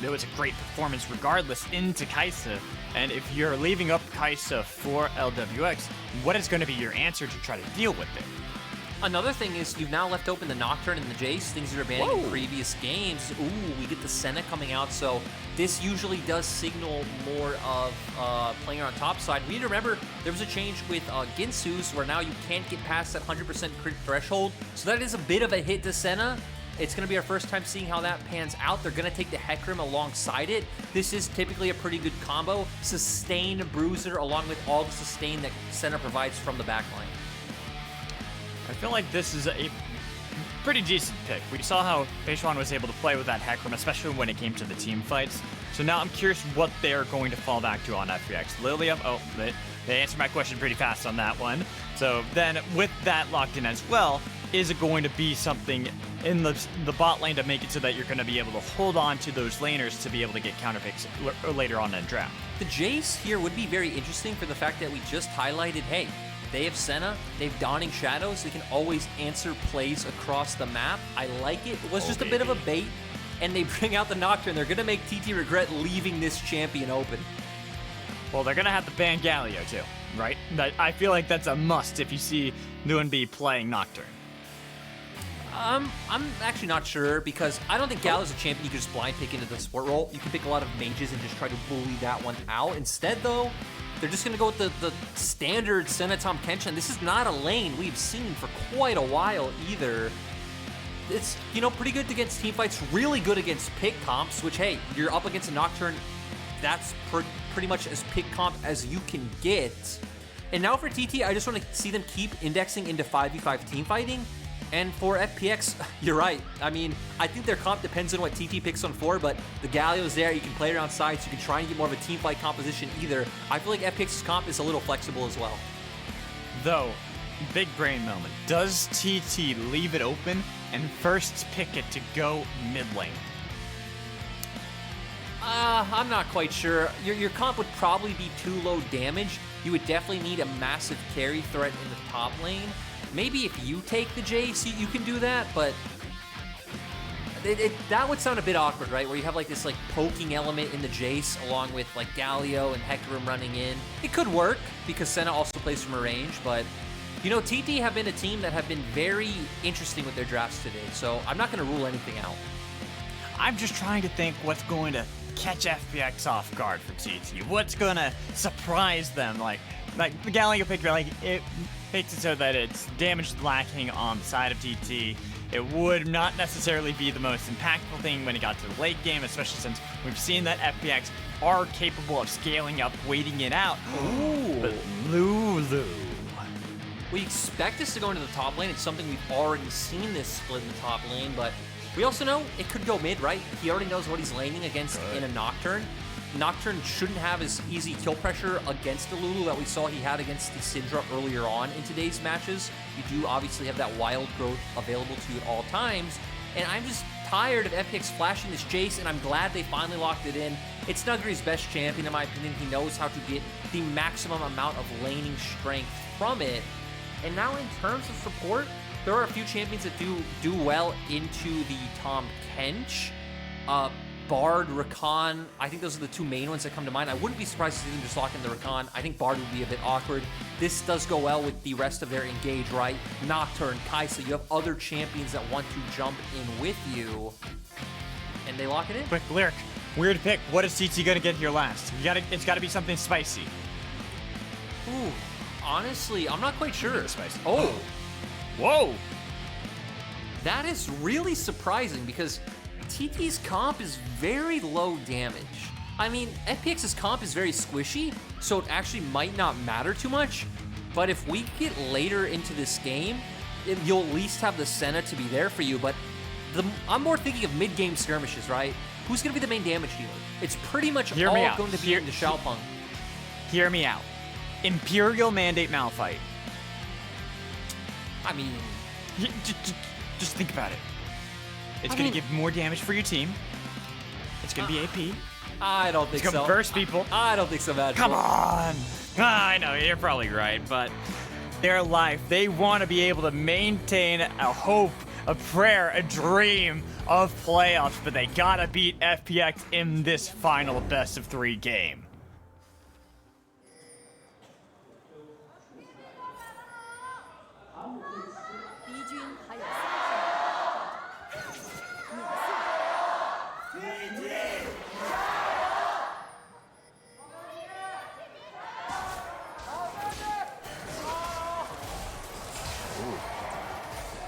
it was a great performance regardless into Kaisa. And if you're leaving up Kaisa for LWX, what is going to be your answer to try to deal with it? Another thing is you've now left open the Nocturne and the Jace, things that are banning in previous games. Ooh, we get the Senna coming out, so this usually does signal more of playing on top side. We need to remember there was a change with Ginsu's where now you can't get past that 100% crit threshold, so that is a bit of a hit to Senna. It's going to be our first time seeing how that pans out. They're going to take the Hecarim alongside it. This is typically a pretty good combo. Sustain Bruiser along with all the sustain that Senna provides from the backline. I feel like this is a pretty decent pick. We saw how Beichuan was able to play with that Hecarim, especially when it came to the team fights. So now I'm curious what they're going to fall back to on FPX. Lillia, oh, they answered my question pretty fast on that one. So then with that locked in as well, is it going to be something in the bot lane to make it so that you're going to be able to hold on to those laners to be able to get counter picks later on in the draft? The Jace here would be very interesting for the fact that we just highlighted, hey, they have Senna, they have Dawning Shadows, they can always answer plays across the map. I like it. It was just a bit of a bait, and they bring out the Nocturne. They're going to make TT regret leaving this champion open. Well, they're going to have to ban Galio too, right? I feel like that's a must if you see Doinb playing Nocturne. I'm actually not sure, because I don't think Galio's a champion you can just blind pick into the support role. You can pick a lot of mages and just try to bully that one out. Instead, though, they're just going to go with the standard Senna Tahm Kenshin. This is not a lane we've seen for quite a while either. It's, you know, pretty good against team fights, really good against pick comps, which, hey, you're up against a Nocturne. That's pretty much as pick comp as you can get. And now for TT, I just want to see them keep indexing into 5v5 team fighting. And for FPX, you're right. I mean, I think their comp depends on what TT picks on for, but the Galio's there. You can play around sides. You can try and get more of a team fight composition either. I feel like FPX's comp is a little flexible as well. Though, big brain moment. Does TT leave it open and first pick it to go mid lane? I'm not quite sure. Your comp would probably be too low damage. You would definitely need a massive carry threat in the top lane. Maybe if you take the Jace, you can do that, but that would sound a bit awkward, right? Where you have like this like poking element in the Jace along with like Galio and Hecarim running in. It could work because Senna also plays from a range, but you know, TT have been a team that have been very interesting with their drafts today, so I'm not going to rule anything out. I'm just trying to think what's going to catch FPX off guard for TT. What's going to surprise them? Like the Galio pick, like it makes it so that it's damage lacking on the side of TT. It would not necessarily be the most impactful thing when it got to the late game, especially since we've seen that FPX are capable of scaling up, waiting it out. Ooh. But Lulu. We expect this to go into the top lane. It's something we've already seen this split in the top lane, but we also know it could go mid, right? He already knows what he's laning against in a Nocturne. Nocturne shouldn't have as easy kill pressure against the Lulu that we saw he had against the Syndra earlier on in today's matches. You do obviously have that wild growth available to you at all times, and I'm just tired of FPX flashing this Jace, and I'm glad they finally locked it in. It's Nuguri's best champion, in my opinion. He knows how to get the maximum amount of laning strength from it. And now in terms of support, there are a few champions that do well into the Tahm Kench. Bard, Rakan, I think those are the two main ones that come to mind. I wouldn't be surprised to see them just lock in the Rakan. I think Bard would be a bit awkward. This does go well with the rest of their engage, right? Nocturne, Kaisa, you have other champions that want to jump in with you. And they lock it in. Quick, Lyric, weird pick. What is TT gonna get here last? It's gotta be something spicy. Ooh, honestly, I'm not quite sure. Spicy. Oh. Whoa. That is really surprising because TT's comp is very low damage. I mean, FPX's comp is very squishy, so it actually might not matter too much. But if we get later into this game, you'll at least have the Senna to be there for you. But I'm more thinking of mid-game skirmishes, right? Who's going to be the main damage dealer? It's pretty much all going to be in the Xiaopeng. Hear me out. Imperial Mandate Malphite. I mean, just think about it. It's going to give more damage for your team. It's going to be AP. I don't think so. It's going to burst people. I don't think so, man. Come on. I know, you're probably right, but their life, they want to be able to maintain a hope a prayer, a dream of playoffs, but they gotta beat FPX in this final best of 3 game.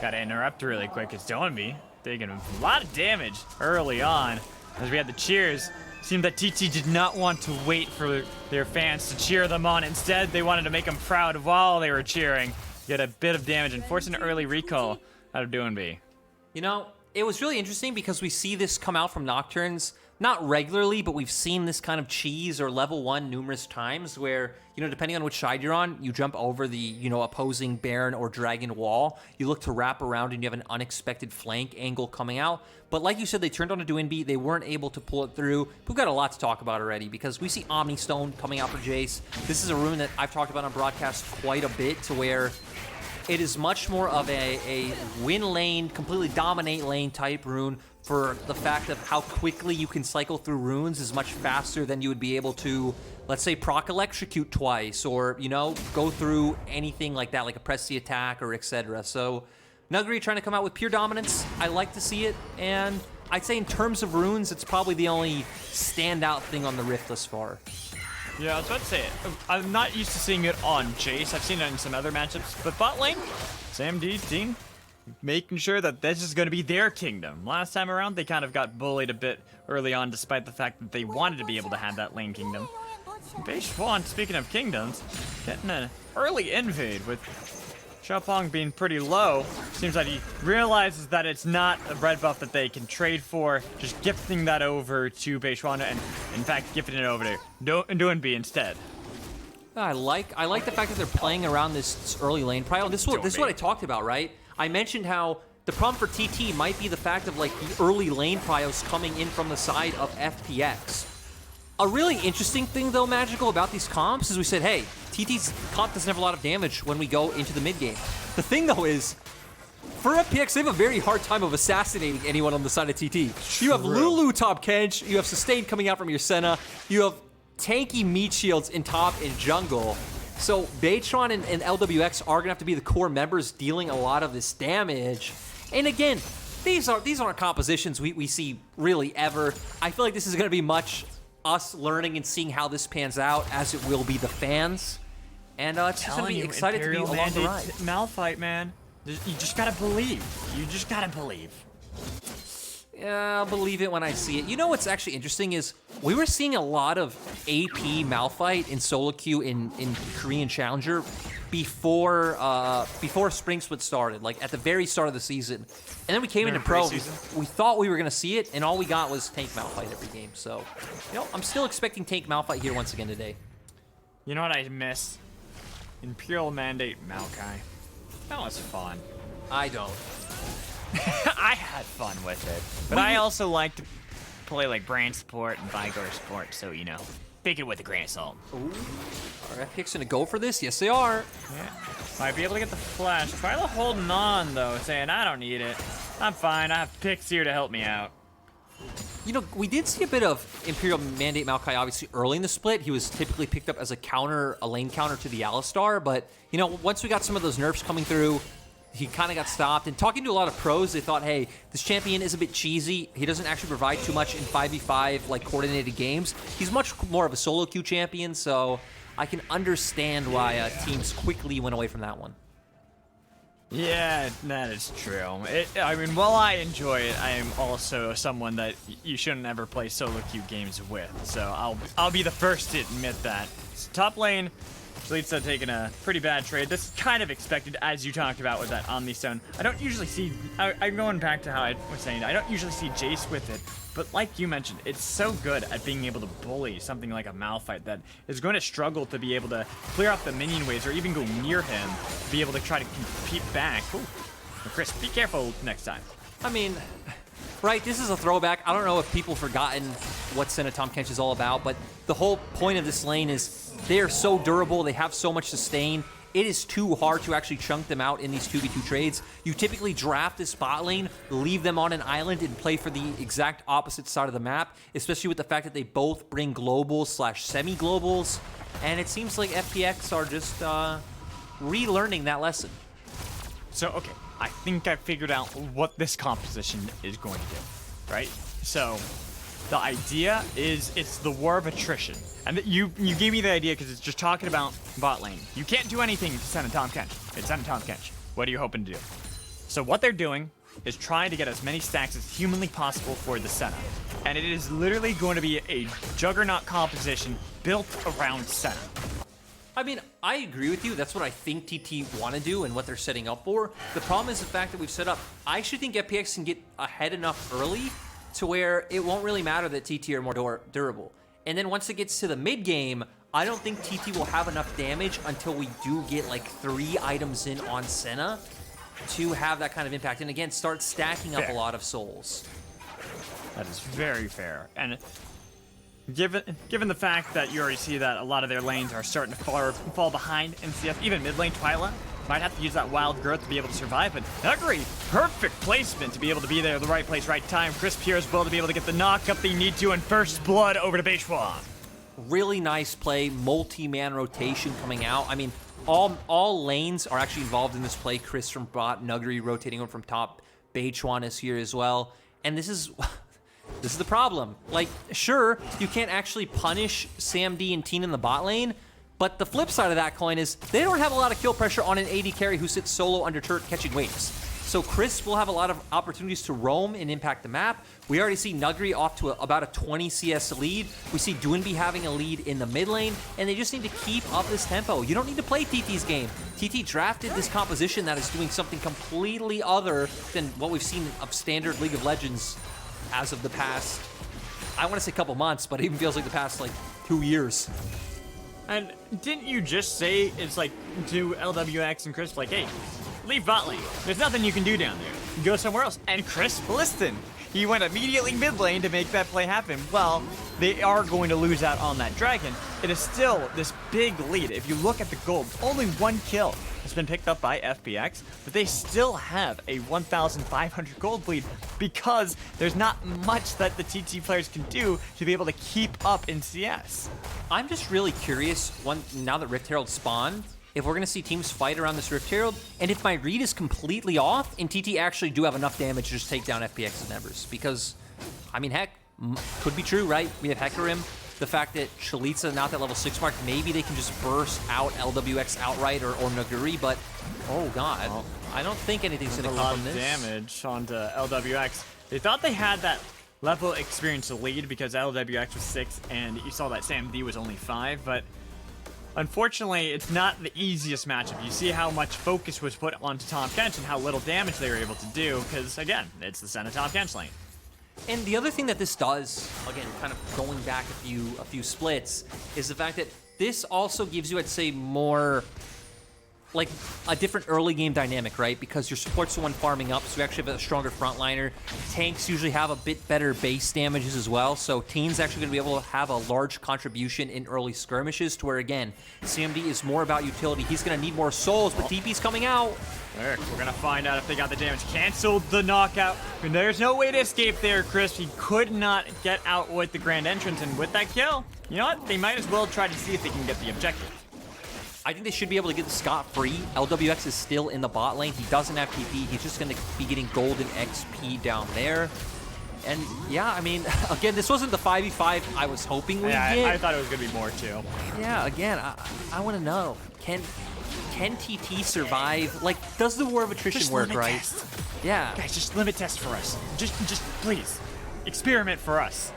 Gotta interrupt really quick. It's Doinb taking a lot of damage early on. As we had the cheers, seemed that TT did not want to wait for their fans to cheer them on. Instead, they wanted to make them proud while they were cheering. Get a bit of damage and force an early recall out of Doinb. You know, it was really interesting because we see this come out from Nocturnes, not regularly, but we've seen this kind of cheese or level 1 numerous times where, you know, depending on which side you're on, you jump over the, you know, opposing Baron or Dragon wall. You look to wrap around and you have an unexpected flank angle coming out. But like you said, they turned on a Doinb. They weren't able to pull it through. We've got a lot to talk about already because we see Omni Stone coming out for Jace. This is a rune that I've talked about on broadcast quite a bit, to where it is much more of a win lane, completely dominate lane type rune, for the fact of how quickly you can cycle through runes is much faster than you would be able to, let's say, proc electrocute twice, or, you know, go through anything like that, like a press the attack or etc. So Nuguri trying to come out with pure dominance. I like to see it, and I'd say in terms of runes, it's probably the only standout thing on the Rift thus far. Yeah, I was about to say, I'm not used to seeing it on Jace. I've seen it in some other matchups, but bot lane, Sam D, Teeen, making sure that this is going to be their kingdom. Last time around, they kind of got bullied a bit early on, despite the fact that they wanted to be able to have that lane kingdom. Beichuan, speaking of kingdoms, getting an early invade with Xiaopeng being pretty low. Seems like he realizes that it's not a red buff that they can trade for, just gifting that over to Beichuan, and in fact gifting it over to Doinb instead. I like the fact that they're playing around this early lane prio. This is what I talked about, right? I mentioned how the problem for TT might be the fact of like the early lane prios coming in from the side of FPX. A really interesting thing though, Magical, about these comps is we said, hey, TT's comp doesn't have a lot of damage when we go into the mid game. The thing though is, for FPX, they have a very hard time of assassinating anyone on the side of TT. You have Lulu top Kench, you have Sustain coming out from your Senna, you have tanky meat shields in top and jungle. So Beichuan and LWX are gonna have to be the core members dealing a lot of this damage. And again, these aren't compositions we see really ever. I feel like this is gonna be much us learning and seeing how this pans out, as it will be the fans. And it's just gonna be excited to be along the ride. Malphite, man. You just gotta believe. You just gotta believe. Yeah, I'll believe it when I see it. You know what's actually interesting is we were seeing a lot of AP Malphite in solo queue in Korean Challenger before Spring Split started, like at the very start of the season. And then we came into Pro, we thought we were gonna see it, and all we got was Tank Malphite every game. So, you know, I'm still expecting Tank Malphite here once again today. You know what I miss? Imperial Mandate Maokai. That was fun. I don't. I had fun with it. But I also like to play like brand support and Vigor support, so, you know, take it with a grain of salt. Ooh. Are FPX gonna go for this? Yes, they are. Yeah. Might be able to get the flash. Twila holding on, though, saying, I don't need it. I'm fine. I have picks here to help me out. You know, we did see a bit of Imperial Mandate Maokai obviously early in the split. He was typically picked up as a lane counter to the Alistar, but, you know, once we got some of those nerfs coming through, he kind of got stopped. And talking to a lot of pros, they thought, hey, this champion is a bit cheesy. He doesn't actually provide too much in 5v5, like, coordinated games. He's much more of a solo queue champion, so I can understand why teams quickly went away from that one. Yeah, that is true. I mean, while I enjoy it, I am also someone that you shouldn't ever play solo queue games with. So I'll be the first to admit that. So top lane, Kalista taking a pretty bad trade. This is kind of expected, as you talked about with that Omni Stone. I don't usually see, I'm going back to how I was saying, I don't usually see Jace with it, but like you mentioned, it's so good at being able to bully something like a Malphite that is going to struggle to be able to clear off the minion waves or even go near him to be able to try to compete back. Ooh. Chris, be careful next time. I mean, right, this is a throwback. I don't know if people forgotten what Senna Tahm Kench is all about, but the whole point of this lane is they are so durable, they have so much sustain, it is too hard to actually chunk them out in these 2v2 trades. You typically draft this bot lane, leave them on an island, and play for the exact opposite side of the map, especially with the fact that they both bring globals / semi-globals. And it seems like FPX are just relearning that lesson. So, okay, I think I figured out what this composition is going to do, right? So, the idea is it's the war of attrition. And you gave me the idea because it's just talking about bot lane. You can't do anything to send a Tahm Kench. It's send a Tahm Kench. What are you hoping to do? So what they're doing is trying to get as many stacks as humanly possible for the Senna. And it is literally going to be a juggernaut composition built around Senna. I mean, I agree with you. That's what I think TT want to do and what they're setting up for. The problem is the fact that we've set up. I actually think FPX can get ahead enough early to where it won't really matter that TT are more durable. And then once it gets to the mid game, I don't think TT will have enough damage until we do get like 3 items in on Senna to have that kind of impact. And again, start stacking up a lot of souls. That is very fair. And given the fact that you already see that a lot of their lanes are starting to fall behind in CS, even mid lane Twila might have to use that wild growth to be able to survive, but Nuguri, perfect placement to be able to be there at the right place, right time. Chris Pierre as well to be able to get the knock up they need to, and first blood over to Beichuan. Really nice play, multi-man rotation coming out. I mean, all lanes are actually involved in this play. Chris from bot, Nuguri rotating on from top, Beichuan is here as well. And this is the problem. Like, sure, you can't actually punish Sam D and Teen in the bot lane, but the flip side of that coin is they don't have a lot of kill pressure on an AD carry who sits solo under turret catching waves. So Chris will have a lot of opportunities to roam and impact the map. We already see Nuguri off to about a 20 CS lead. We see Doinb having a lead in the mid lane, and they just need to keep up this tempo. You don't need to play TT's game. TT drafted this composition that is doing something completely other than what we've seen of standard League of Legends as of the past, I want to say couple months, but it even feels like the past like 2 years. And didn't you just say it's like to LWX and Chris, like, hey, leave bot lane. There's nothing you can do down there. Go somewhere else. And Chris, listen, he went immediately mid lane to make that play happen. Well, they are going to lose out on that dragon. It is still this big lead. If you look at the gold, only 1 kill has been picked up by FPX, but they still have a 1,500 gold lead because there's not much that the TT players can do to be able to keep up in CS. I'm just really curious, now that Rift Herald spawned, if we're going to see teams fight around this Rift Herald, and if my read is completely off, and TT actually do have enough damage to just take down FPX's members. Because, I mean, heck, could be true, right? We have Hecarim. The fact that Chelizi not that level 6 mark, maybe they can just burst out LWX outright or Nuguri, but, oh god, well, I don't think anything's going to come from this. A lot of damage onto LWX. They thought they had that level experience lead because LWX was 6 and you saw that Sam D was only 5, but unfortunately, it's not the easiest matchup. You see how much focus was put onto Tahm Kench and how little damage they were able to do, because again, it's the Senna Tahm Kench lane. And the other thing that this does, again, kind of going back a few splits, is the fact that this also gives you, I'd say, more like a different early game dynamic, right? Because your support's the one farming up, so you actually have a stronger frontliner. Tanks usually have a bit better base damages as well, so Teen's actually going to be able to have a large contribution in early skirmishes to where, again, CMD is more about utility. He's going to need more souls, but TP's coming out. We're going to find out if they got the damage. Canceled the knockout. And there's no way to escape there, Chris. He could not get out with the grand entrance, and with that kill, you know what? They might as well try to see if they can get the objective. I think they should be able to get the scot-free. LWX is still in the bot lane. He doesn't have TP. He's just going to be getting golden XP down there. And yeah, I mean, again, this wasn't the 5v5 I was hoping we'd get. I thought it was going to be more too. Yeah, again, I want to know, can TT survive? Like, does the war of attrition just work, right? Test. Yeah. Guys, just limit test for us. Just please, experiment for us.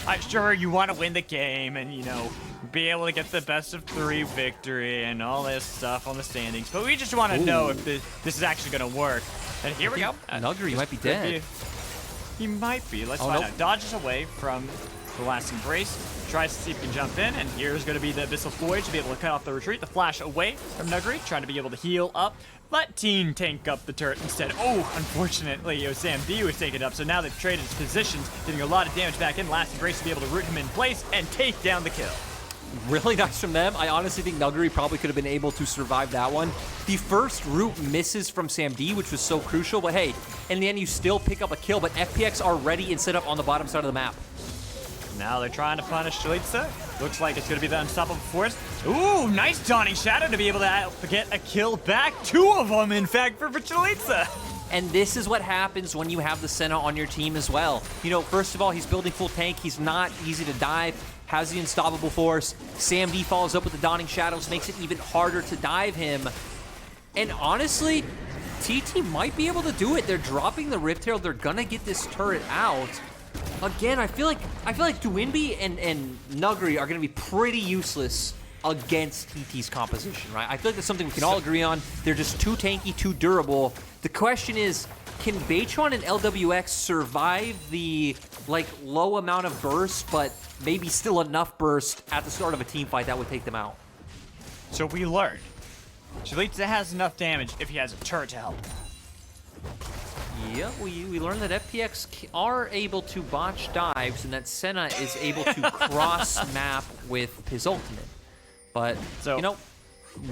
I'm sure you want to win the game and, you know, be able to get the best of 3 victory and all this stuff on the standings, but we just want to know if this is actually going to work. And here we go. Nuguri might be dead. He might be. Let's find out. Dodges away from the last embrace. Tries to see if he can jump in, and here's going to be the Abyssal Void to be able to cut off the retreat. The flash away from Nuguri, trying to be able to heal up. Let Teen tank up the turret instead. Oh, unfortunately, Sam D was taken up, so now they've traded his positions, getting a lot of damage back in. Last embrace to be able to root him in place and take down the kill. really nice from them. I honestly think Nuguri probably could have been able to survive that one. The first root misses from Sam D, which was so crucial, but hey, in the end, you still pick up a kill, but FPX are ready and set up on the bottom side of the map. Now they're trying to punish Chelizi. Looks like it's going to be the unstoppable force. Ooh, nice Dawning Shadow to be able to get a kill back. 2 of them, in fact, for Chelizi. And this is what happens when you have the Senna on your team as well. You know, first of all, he's building full tank. He's not easy to dive. Has the unstoppable force. Sam D follows up with the Dawning Shadows, makes it even harder to dive him. And honestly, TT might be able to do it. They're dropping the Riptail. They're gonna get this turret out. Again, I feel like Doinb and Nuguri are gonna be pretty useless against TT's composition, right? I feel like that's something we can all agree on. They're just too tanky, too durable. The question is, can Beichuan and LWX survive the low amount of burst, but maybe still enough burst at the start of a team fight that would take them out? So we learned, Chelizi has enough damage if he has a turret to help. Yeah, we learned that FPX are able to botch dives and that Senna is able to cross-map with his ultimate. But, so, you know,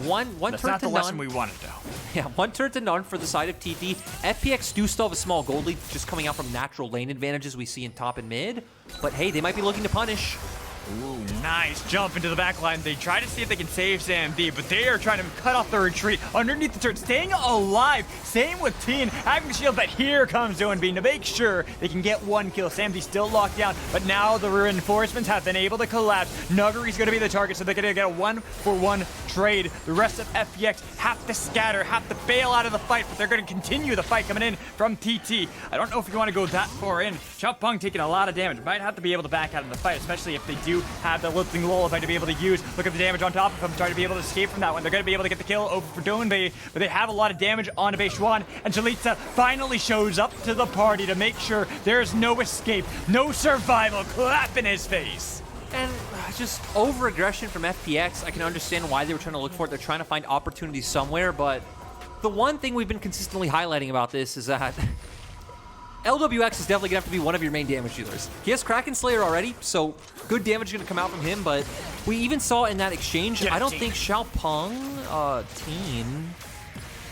one that's turret not to the none. lesson we wanted to know. Yeah, 1 turret to none for the side of TT. FPX do still have a small gold lead, just coming out from natural lane advantages we see in top and mid. But hey, they might be looking to punish. Ooh, nice jump into the back line. They try to see if they can save Sam D, but they are trying to cut off the retreat underneath the turret, staying alive. Same with Teen, having the shield, but here comes Doinb to make sure they can get 1 kill. Sam D still locked down, but now the reinforcements have been able to collapse. Nuguri's going to be the target, so they're going to get a 1-for-1 trade. The rest of FPX have to scatter, have to bail out of the fight, but they're going to continue the fight coming in from TT. I don't know if you want to go that far in. Xiaopeng taking a lot of damage. Might have to be able to back out of the fight, especially if they do have the Littling Lullaby to be able to use. Look at the damage on top of him, trying to be able to escape from that one. They're going to be able to get the kill over for Doinb, but they have a lot of damage on Beichuan, and Chelizi finally shows up to the party to make sure there's no escape, no survival. Clap in his face. And just over-aggression from FPX. I can understand why they were trying to look for it. They're trying to find opportunities somewhere, but the one thing we've been consistently highlighting about this is that LWX is definitely going to have to be one of your main damage dealers. He has Kraken Slayer already, so good damage is going to come out from him, but we even saw in that exchange, I don't think Xiaopeng,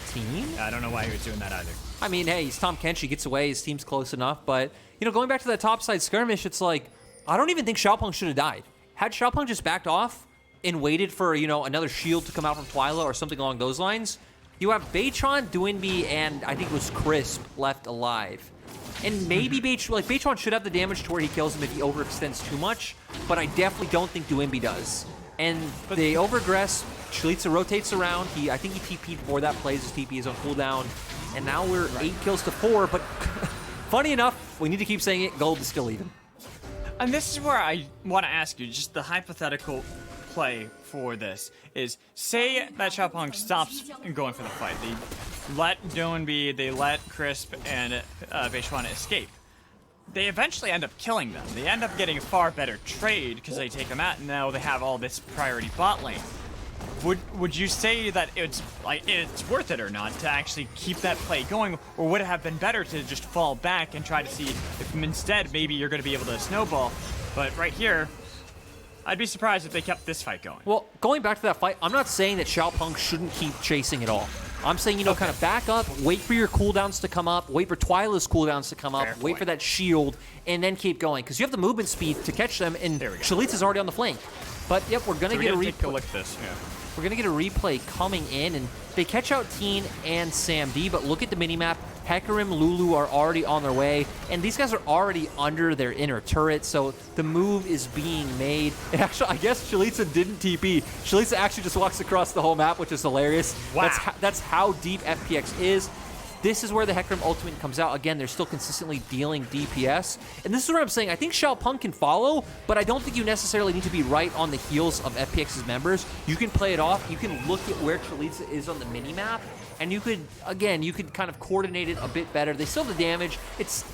Teeen? I don't know why he was doing that either. I mean, hey, he's Tom Kenshi, gets away, his team's close enough, but, you know, going back to that topside skirmish, it's like, I don't even think Xiaopeng should have died. Had Xiaopeng just backed off and waited for, you know, another shield to come out from Twila or something along those lines, you have Beichuan, Doinb, and I think it was Crisp left alive. And maybe Beichuan should have the damage to where he kills him if he overextends too much, but I definitely don't think Doinb does. And they overaggress, Chelizi rotates around, I think he TP'd before that plays, his TP is on cooldown, and now we're 8 kills to 4, but funny enough, we need to keep saying it, gold is still even. And this is where I want to ask you, just the hypothetical play for this is, say that Xiaopeng stops going for the fight. They let Doinb, they let Crisp and Beichuan escape. They eventually end up killing them. They end up getting a far better trade because they take them out, and now they have all this priority bot lane. Would you say that it's worth it or not to actually keep that play going, or would it have been better to just fall back and try to see if instead maybe you're going to be able to snowball? But right here, I'd be surprised if they kept this fight going. Well, going back to that fight, I'm not saying that Xiaopeng shouldn't keep chasing at all. I'm saying, you know, kind of back up, wait for your cooldowns to come up, wait for Twila's cooldowns to come up, wait for that shield, and then keep going. Because you have the movement speed to catch them, and Chelizi's already on the flank. But, yep, we're going to get a replay. Take a look at this, yeah. We're going to get a replay coming in, and they catch out Teen and Sam D, but look at the minimap. Hecarim, Lulu are already on their way, and these guys are already under their inner turret, so the move is being made. And actually, I guess Chelizi didn't TP. Chelizi actually just walks across the whole map, which is hilarious. Wow. That's how deep FPX is. This is where the Hecarim ultimate comes out. Again, they're still consistently dealing DPS. And this is what I'm saying. I think Xiaopeng can follow, but I don't think you necessarily need to be right on the heels of FPX's members. You can play it off. You can look at where Chelizi is on the minimap, and you could, again, you could kind of coordinate it a bit better. They still have the damage.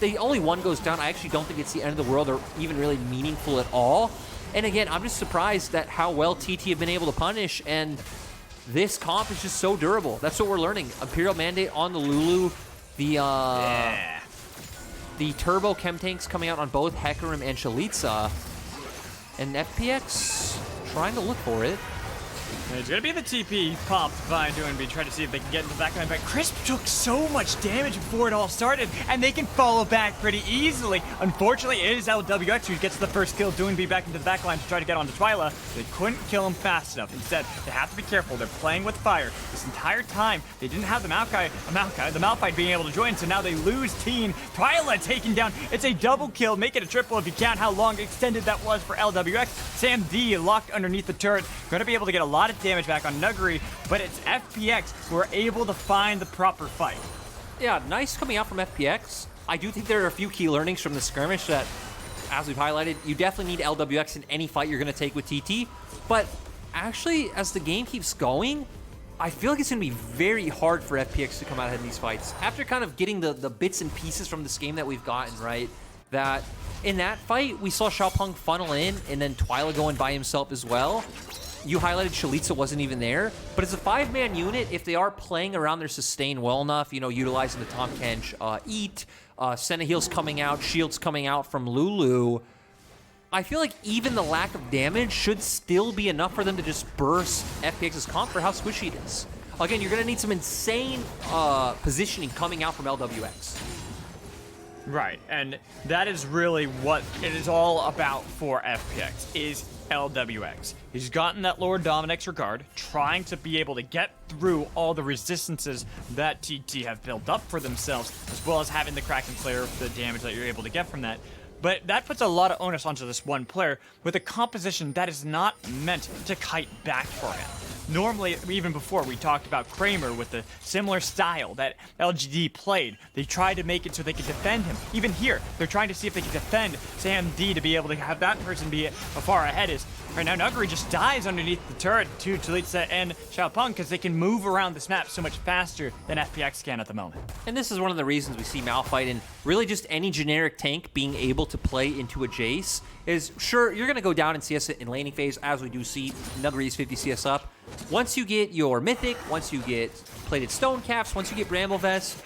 The only one goes down. I actually don't think it's the end of the world or even really meaningful at all. And again, I'm just surprised at how well TT have been able to punish, and this comp is just so durable. That's what we're learning. Imperial Mandate on the Lulu. The Turbo Chem Tanks coming out on both Hecarim and Chelizi. And FPX trying to look for it. There's gonna be the TP popped by Doinb, trying to see if they can get into the backline, but Crisp took so much damage before it all started, and they can follow back pretty easily. Unfortunately, it is LWX who gets the first kill, Doinb back into the backline to try to get onto Twila. They couldn't kill him fast enough. Instead, they have to be careful. They're playing with fire. This entire time, they didn't have the Malphite being able to join, so now they lose Teeen. Twila taken down. It's a double kill, make it a triple if you count how long extended that was for LWX. Sam D locked underneath the turret, gonna be able to get a lot of damage back on Nuguri, but it's FPX who are able to find the proper fight. Yeah, nice coming out from FPX. I do think there are a few key learnings from the skirmish that, as we've highlighted, you definitely need LWX in any fight you're going to take with TT. But actually, as the game keeps going, I feel like it's going to be very hard for FPX to come out ahead in these fights. After kind of getting the bits and pieces from this game that we've gotten, right, that in that fight, we saw Xiaopeng funnel in, and then Twila going by himself as well. You highlighted Chelizi wasn't even there, but as a 5-man unit, if they are playing around their sustain well enough, you know, utilizing the Tahm Kench, Eat, Senna heals coming out, shields coming out from Lulu, I feel like even the lack of damage should still be enough for them to just burst FPX's comp for how squishy it is. Again, you're going to need some insane positioning coming out from LWX. Right, and that is really what it is all about for FPX, is LWX. He's gotten that Lord Dominic's regard, trying to be able to get through all the resistances that TT have built up for themselves, as well as having the Kraken Slayer, the damage that you're able to get from that. But that puts a lot of onus onto this one player with a composition that is not meant to kite back for him. Normally, even before, we talked about Kramer with the similar style that LGD played. They tried to make it so they could defend him. Even here, they're trying to see if they can defend Sam D to be able to have that person be far ahead. Is right now, Nuguri just dies underneath the turret to Chelizi and Xiaopeng because they can move around this map so much faster than FPX can at the moment. And this is one of the reasons we see Malphite and really just any generic tank being able to play into a Jace is, sure, you're going to go down in CS in laning phase, as we do see Nuguri's 50 CS up. Once you get your Mythic, once you get Plated Stone Caps, once you get Bramble Vest,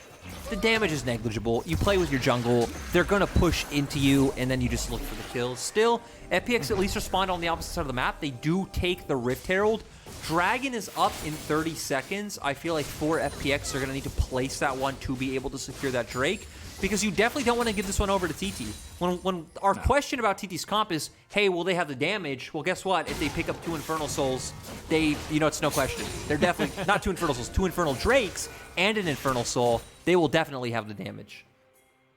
the damage is negligible. You play with your jungle, they're going to push into you, and then you just look for the kills. Still, FPX at least respond on the opposite side of the map. They do take the Rift Herald. Dragon is up in 30 seconds. I feel like for FPX, they're going to need to place that one to be able to secure that Drake, because you definitely don't want to give this one over to TT. When our question about TT's comp is, hey, will they have the damage? Well, guess what? If they pick up 2 Infernal Souls, they, you know, it's no question. They're definitely, not 2 Infernal Souls, 2 Infernal Drakes and an Infernal Soul. They will definitely have the damage.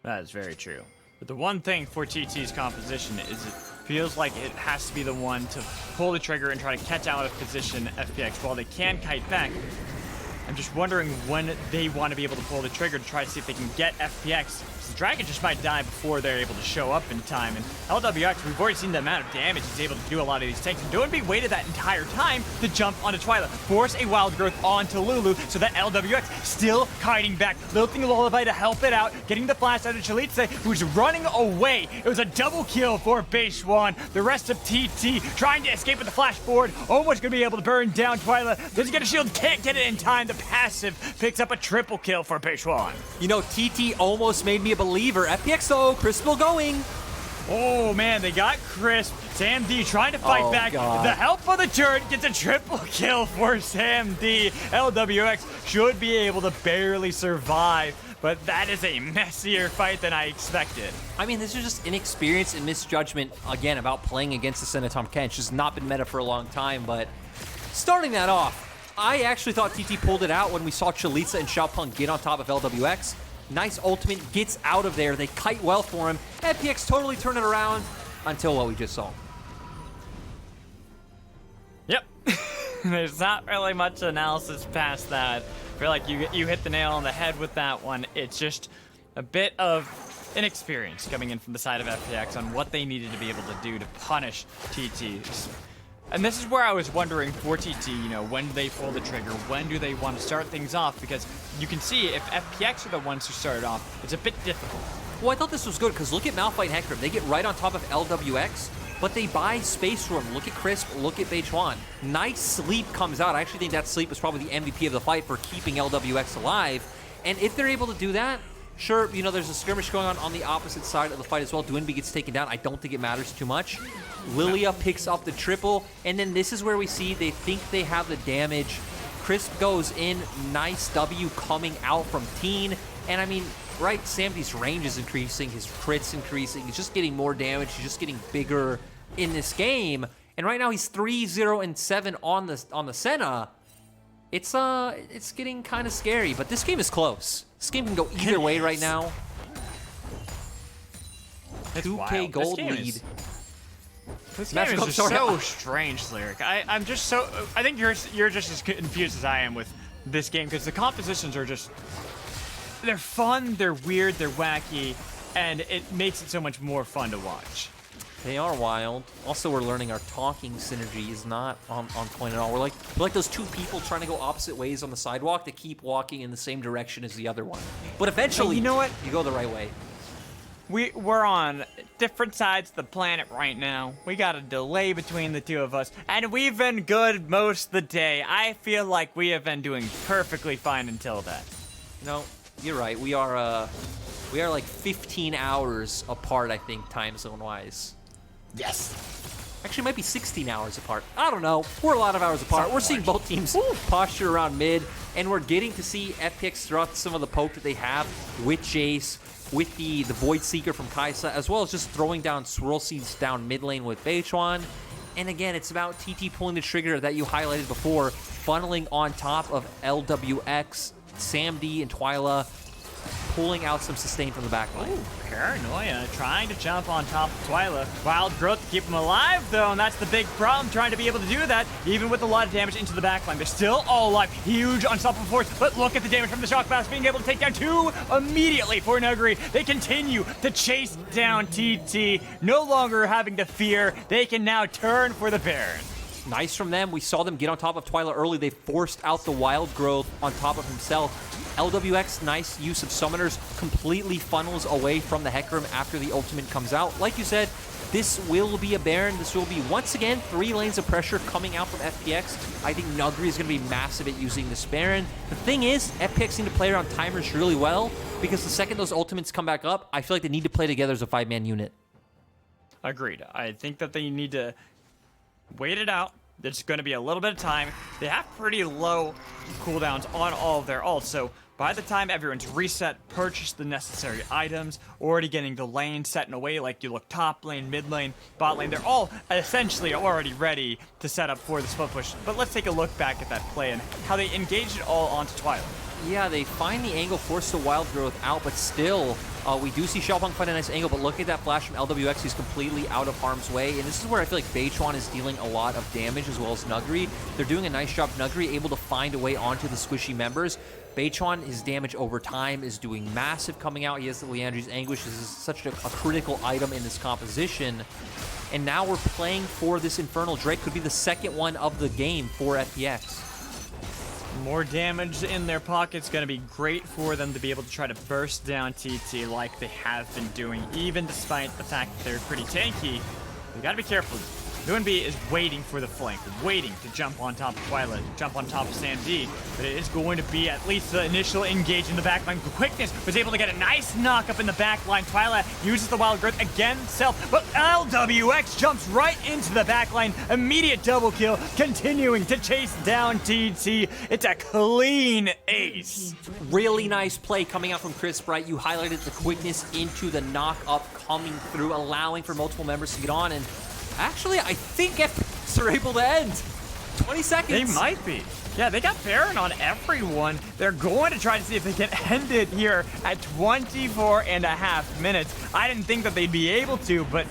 That is very true. But the one thing for TT's composition is it feels like it has to be the one to pull the trigger and try to catch out of position FPX while they can kite back. I'm just wondering when they want to be able to pull the trigger to try to see if they can get FPX. The Dragon just might die before they're able to show up in time. And LWX, we've already seen the amount of damage he's able to do a lot of these tanks. And Doinb waited that entire time to jump onto Twila, force a Wild Growth onto Lulu, so that LWX still kiting back, lilting Lullaby to help it out, getting the flash out of Chelizi, who's running away. It was a double kill for Beichuan. The rest of TT trying to escape with the flash forward, almost going to be able to burn down Twila. Doesn't get a shield, can't get it in time. The passive picks up a triple kill for Beichuan. You know, TT almost made me a believer. FPX though, Crystal going. Oh man, they got Crisp. Sam D trying to fight back. God. The help of the turret gets a triple kill for Sam D. LWX should be able to barely survive, but that is a messier fight than I expected. I mean, this is just inexperience and misjudgment, again, about playing against the Senna Tahm Kench. It's not been meta for a long time, but starting that off, I actually thought TT pulled it out when we saw Chelizi and Xiaopeng get on top of LWX. Nice ultimate, gets out of there. They kite well for him. FPX totally turn it around until what we just saw. Yep. There's not really much analysis past that. I feel like you hit the nail on the head with that one. It's just a bit of inexperience coming in from the side of FPX on what they needed to be able to do to punish TT. And this is where I was wondering for TT, you know, when they pull the trigger, when do they want to start things off? Because you can see if FPX are the ones who started off, it's a bit difficult. Well, I thought this was good because look at Malphite and Hecarim. They get right on top of LWX, but they buy space for him. Look at Crisp, look at Beichuan. Nice sleep comes out. I actually think that sleep is probably the MVP of the fight for keeping LWX alive. And if they're able to do that, Sure, you know, there's a skirmish going on the opposite side of the fight as well. Doinb gets taken down. I don't think it matters too much. Lillia picks up the triple, and then this is where we see they think they have the damage. Crisp goes in, nice W coming out from Teeen, and I mean, right, Samdi's range is increasing, his crit's increasing, he's just getting more damage, he's just getting bigger in this game, and right now he's 3-0-7 on the Senna. It's getting kind of scary, but this game is close. This game can go either way right now. 2K gold lead. This game is just so strange, Lyric. I'm just so... I think you're just as confused as I am with this game, because the compositions are just... They're fun, they're weird, they're wacky, and it makes it so much more fun to watch. They are wild. Also, we're learning our talking synergy is not on point at all. We're like those two people trying to go opposite ways on the sidewalk that keep walking in the same direction as the other one. But eventually, you know what? You go the right way. We're on different sides of the planet right now. We got a delay between the two of us, and we've been good most of the day. I feel like we have been doing perfectly fine until then. No, you're right. We are like 15 hours apart, I think, time zone wise. Yes. Actually, it might be 16 hours apart. I don't know. We're a lot of hours apart. We're seeing both teams posture around mid, and we're getting to see FPX throw out some of the poke that they have with Jace, with the Void Seeker from Kaisa, as well as just throwing down Swirl Seeds down mid lane with Beichuan. And again, it's about TT pulling the trigger that you highlighted before, funneling on top of LWX, Samdi, and Twila, pulling out some sustain from the back line. Ooh, Paranoia trying to jump on top of Twila. Wild growth to keep him alive, though, and that's the big problem, trying to be able to do that, even with a lot of damage into the back line. They're still all alive. Huge unstoppable force, but look at the damage from the Shock Blast, being able to take down two immediately for Nuguri. They continue to chase down TT, no longer having to fear. They can now turn for the Baron. Nice from them. We saw them get on top of Twila early. They forced out the wild growth on top of himself. LWX, nice use of summoners, completely funnels away from the Hecarim after the ultimate comes out. Like you said, this will be a Baron. This will be, once again, 3 lanes of pressure coming out from FPX. I think Nuguri is going to be massive at using this Baron. The thing is, FPX need to play around timers really well, because the second those ultimates come back up, I feel like they need to play together as a 5-man unit. Agreed. I think that they need to wait it out. There's going to be a little bit of time. They have pretty low cooldowns on all of their ults, so by the time everyone's reset, purchase the necessary items, already getting the lane set in a way like you look top lane, mid lane, bot lane, they're all essentially already ready to set up for the split push. But let's take a look back at that play and how they engaged it all onto Twila. Yeah, they find the angle, force the wild growth out, but still, we do see Xiaopeng find a nice angle, but look at that flash from LWX. He's completely out of harm's way, and this is where I feel like Beichuan is dealing a lot of damage, as well as Nuguri. They're doing a nice job. Nuguri able to find a way onto the squishy members. Beichuan, his damage over time is doing massive coming out. He has the Liandry's Anguish. This is such a critical item in this composition. And now we're playing for this Infernal Drake. Could be the second one of the game for FPX. More damage in their pockets, going to be great for them to be able to try to burst down TT like they have been doing, even despite the fact that they're pretty tanky. They got to be careful. Doinb is waiting for the flank, waiting to jump on top of Twila, jump on top of Samdi, but it is going to be at least the initial engage in the backline. Quickness was able to get a nice knock up in the backline. Twila uses the wild growth again, but LWX jumps right into the backline. Immediate double kill, continuing to chase down TT. It's a clean ace. Really nice play coming out from Chris Bright. You highlighted the quickness into the knock up coming through, allowing for multiple members to get on, and actually, I think FPX are able to end. 20 seconds. They might be. Yeah, they got Baron on everyone. They're going to try to see if they can end it here at 24.5 minutes. I didn't think that they'd be able to, but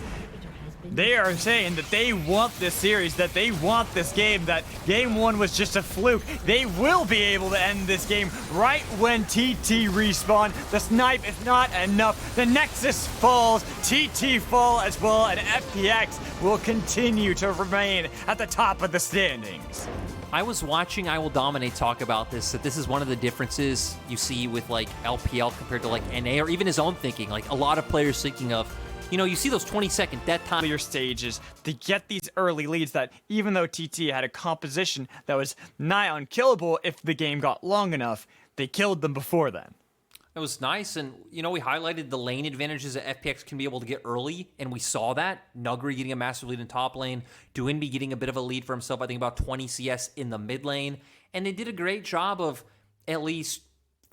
they are saying that they want this series, that they want this game, that game 1 was just a fluke. They will be able to end this game right when TT respawn. The snipe is not enough. The Nexus falls, TT fall as well, and FPX will continue to remain at the top of the standings. I was watching I Will Dominate talk about this, that this is one of the differences you see with like LPL compared to like NA, or even his own thinking. Like a lot of players thinking of, you know, you see those 20-second death time. Your stages to get these early leads that even though TT had a composition that was nigh unkillable if the game got long enough, they killed them before then. It was nice, and you know, we highlighted the lane advantages that FPX can be able to get early, and we saw that. Nuguri getting a massive lead in top lane, Doinb getting a bit of a lead for himself, I think about 20 CS in the mid lane, and they did a great job of at least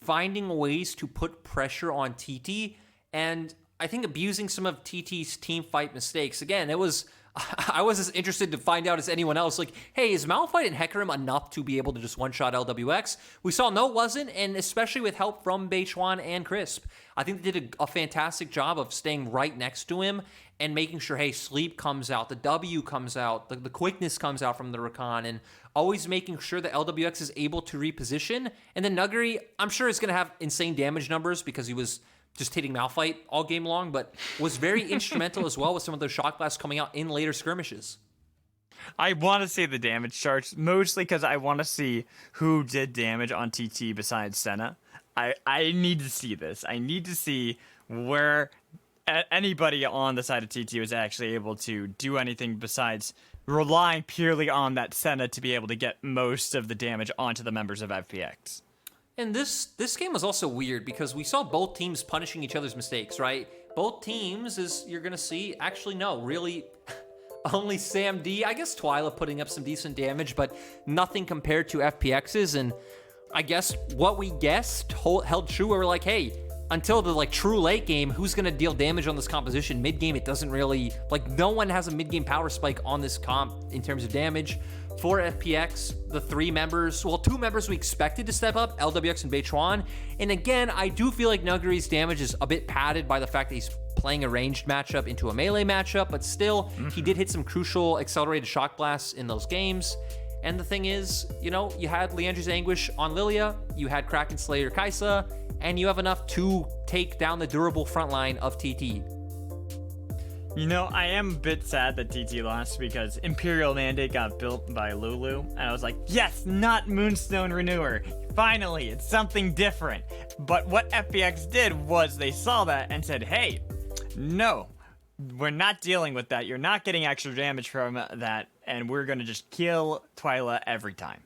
finding ways to put pressure on TT, and I think abusing some of TT's team fight mistakes. Again, I was as interested to find out as anyone else, like, hey, is Malphite and Hecarim enough to be able to just one-shot LWX? We saw no, it wasn't, and especially with help from Beichuan and Crisp. I think they did a fantastic job of staying right next to him and making sure, hey, sleep comes out, the W comes out, the quickness comes out from the Rakan, and always making sure that LWX is able to reposition. And then Nuguri, I'm sure, is going to have insane damage numbers because he was just hitting Malphite all game long, but was very instrumental as well with some of those shot blasts coming out in later skirmishes. I want to see the damage charts, mostly because I want to see who did damage on TT besides Senna. I need to see this. I need to see where anybody on the side of TT was actually able to do anything besides relying purely on that Senna to be able to get most of the damage onto the members of FPX. And this game was also weird because we saw both teams punishing each other's mistakes, right? Both teams, as you're going to see, actually, no, really, only Sam D. I guess Twila putting up some decent damage, but nothing compared to FPX's. And I guess what we guessed held true, where we're like, hey, until the true late game, who's going to deal damage on this composition? Mid game, it doesn't really, no one has a mid game power spike on this comp in terms of damage. For FPX, the two members we expected to step up, LWX and Beichuan. And again, I do feel like Nuguri's damage is a bit padded by the fact that he's playing a ranged matchup into a melee matchup, but still, he did hit some crucial accelerated shock blasts in those games. And the thing is, you had Leandri's Anguish on Lillia, you had Kraken Slayer Kaisa, and you have enough to take down the durable front line of TT. I am a bit sad that TT lost because Imperial Mandate got built by Lulu, and I was like, yes, not Moonstone Renewer. Finally, it's something different. But what FPX did was they saw that and said, hey, no, we're not dealing with that. You're not getting extra damage from that, and we're going to just kill Twila every time.